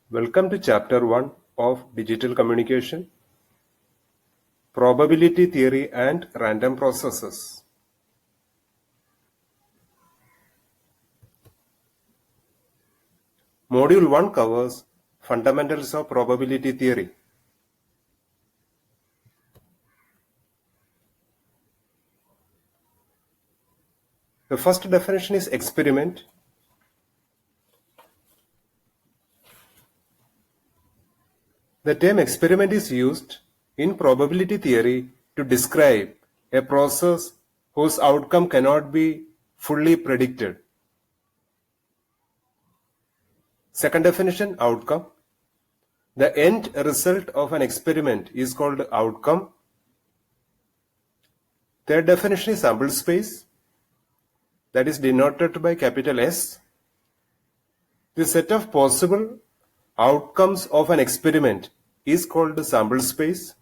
Welcome to Chapter 1 of Digital Communication, Probability Theory and Random Processes. Module 1 covers Fundamentals of Probability Theory. The first definition is experiment. The term experiment is used in probability theory to describe a process whose outcome cannot be fully predicted. Second definition, outcome. The end result of an experiment is called outcome. Third definition is sample space, that is denoted by capital S. The set of possible outcomes of an experiment is called the sample space.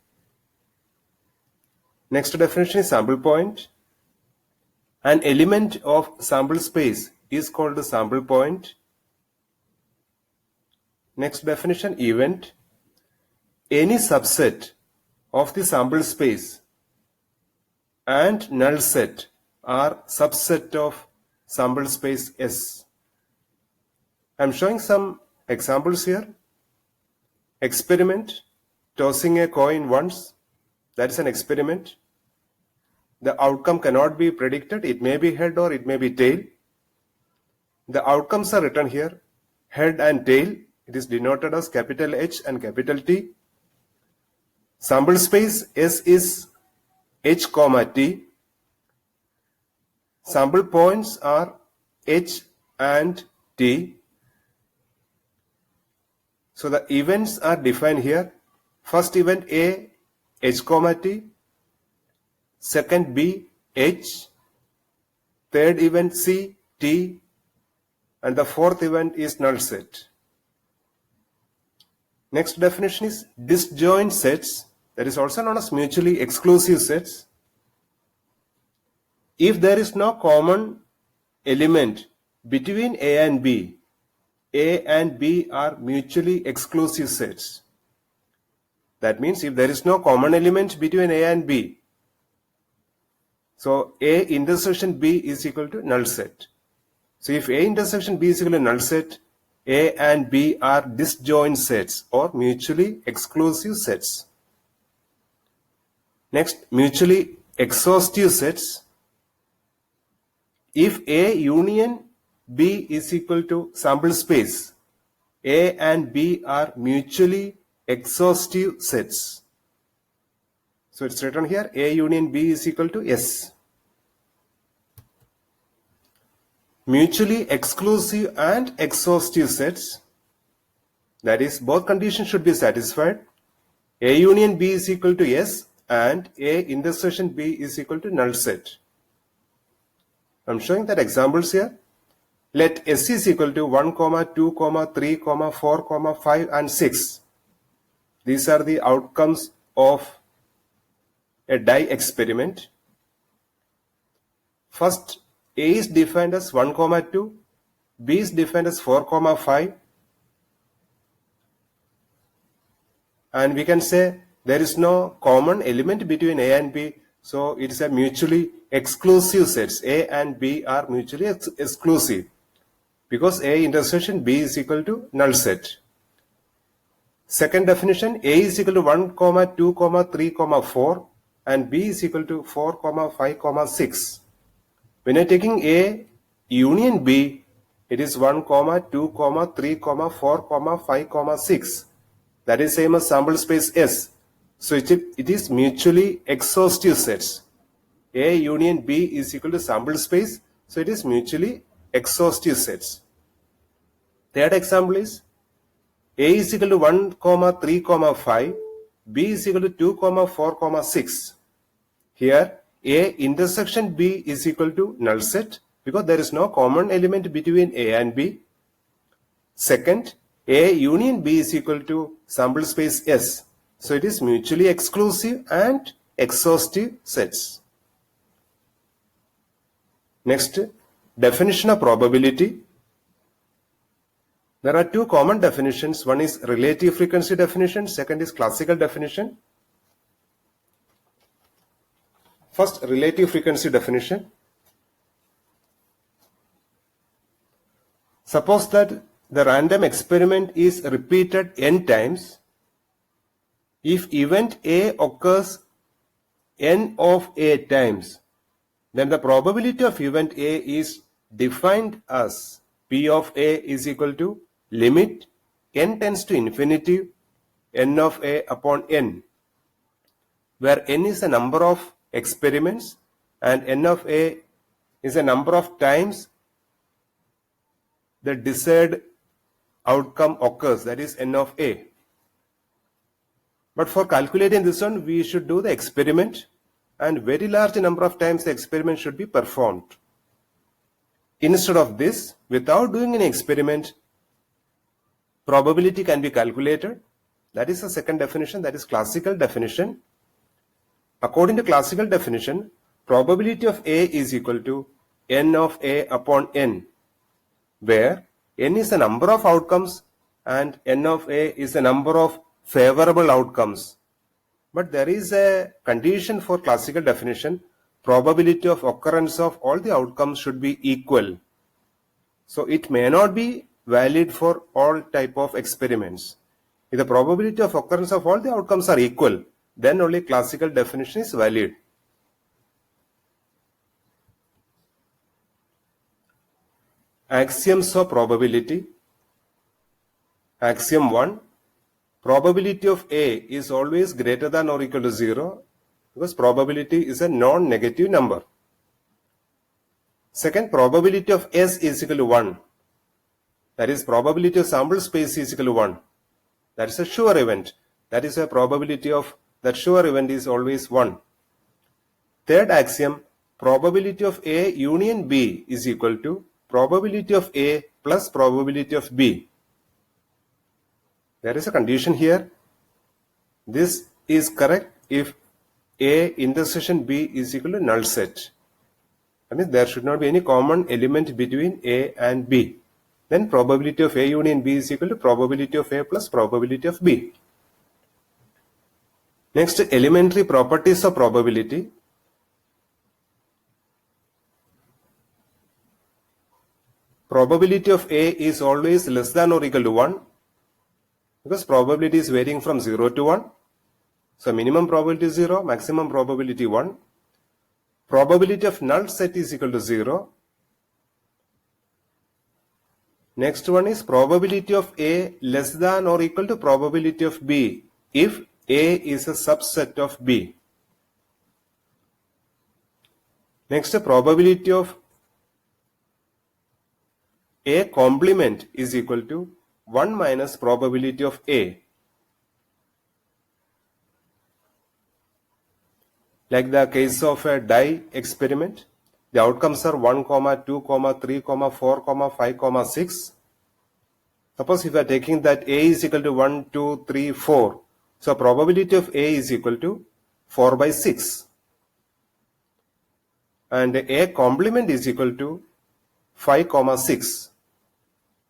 Next definition is sample point. An element of sample space is called the sample point. Next definition, event. Any subset of the sample space and null set are subset of sample space S. I am showing some examples here. Experiment, tossing a coin once, that is an experiment. The outcome cannot be predicted. It may be head or it may be tail. The outcomes are written here, head and tail. It is denoted as capital H and capital T. Sample space S is H comma T. Sample points are H and T. So the events are defined here. First event A, H comma T. Second B, H. Third event C, T. And the fourth event is null set. Next definition is disjoint sets, that is also known as mutually exclusive sets. If there is no common element between A and B are mutually exclusive sets. That means if there is no common element between A and B, so A intersection B is equal to null set. So if A intersection B is equal to null set, A and B are disjoint sets or mutually exclusive sets. Next, mutually exhaustive sets. If A union B is equal to sample space, A and B are mutually exhaustive sets. So it's written here, A union B is equal to S. Mutually exclusive and exhaustive sets, that is, both conditions should be satisfied. A union B is equal to S and A intersection B is equal to null set. I'm showing that examples here. Let S is equal to 1, 2, 3, 4, 5 and 6. These are the outcomes of a die experiment. First, A is defined as 1, 2, B is defined as 4, 5, and we can say there is no common element between A and B, so it is a mutually exclusive sets. A and B are mutually exclusive because A intersection B is equal to null set. Second definition, A is equal to 1, 2, 3, 4 and B is equal to 4, 5, 6. When you're taking A union B, it is 1, 2, 3, 4, 5, 6. That is same as sample space S. So it is mutually exhaustive sets. A union B is equal to sample space. So it is mutually exhaustive sets. Third example is A is equal to 1, 3, 5. B is equal to 2, 4, 6. Here A intersection B is equal to null set because there is no common element between A and B. Second, A union B is equal to sample space S. So it is mutually exclusive and exhaustive sets. Next, definition of probability. There are two common definitions. One is relative frequency definition, second is classical definition. First, relative frequency definition. Suppose that the random experiment is repeated n times. If event A occurs n of A times, then the probability of event A is defined as P of A is equal to limit n tends to infinity n of A upon n, where n is the number of experiments and n of A is the number of times the desired outcome occurs, that is n of A. But for calculating this one, we should do the experiment, and very large number of times the experiment should be performed. Instead of this, without doing any experiment, probability can be calculated. That is the second definition, that is classical definition. According to classical definition, probability of A is equal to n of A upon n, where n is the number of outcomes and n of A is the number of favorable outcomes. But there is a condition for classical definition: probability of occurrence of all the outcomes should be equal. So it may not be valid for all type of experiments. If the probability of occurrence of all the outcomes are equal, then only classical definition is valid. Axioms of probability. Axiom 1. Probability of A is always greater than or equal to 0 because probability is a non-negative number. Second, probability of S is equal to 1. That is, probability of sample space is equal to 1. That is a sure event. That is a probability of that sure event is always 1. Third axiom, probability of A union B is equal to probability of A plus probability of B. There is a condition here. This is correct if A intersection B is equal to null set. That means there should not be any common element between A and B. Then probability of A union B is equal to probability of A plus probability of B. Next, elementary properties of probability. Probability of A is always less than or equal to 1 because probability is varying from 0 to 1. So minimum probability is 0, maximum probability 1. Probability of null set is equal to 0. Next one is probability of A less than or equal to probability of B if A is a subset of B. Next, probability of A complement is equal to 1 minus probability of A. Like the case of a die experiment, the outcomes are 1, 2, 3, 4, 5, 6. Suppose if we are taking that A is equal to 1, 2, 3, 4. So probability of A is equal to 4 by 6. And A complement is equal to 5, 6.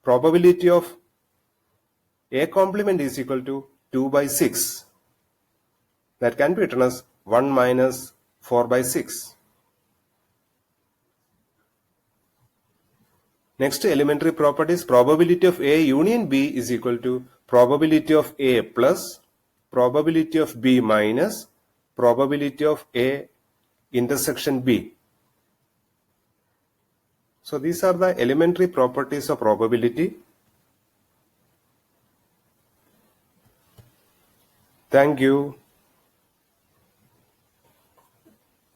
Probability of A complement is equal to 2 by 6. That can be written as 1 minus 4 by 6. Next, elementary properties. Probability of A union B is equal to probability of A plus probability of B minus probability of A intersection B. So these are the elementary properties of probability. Thank you.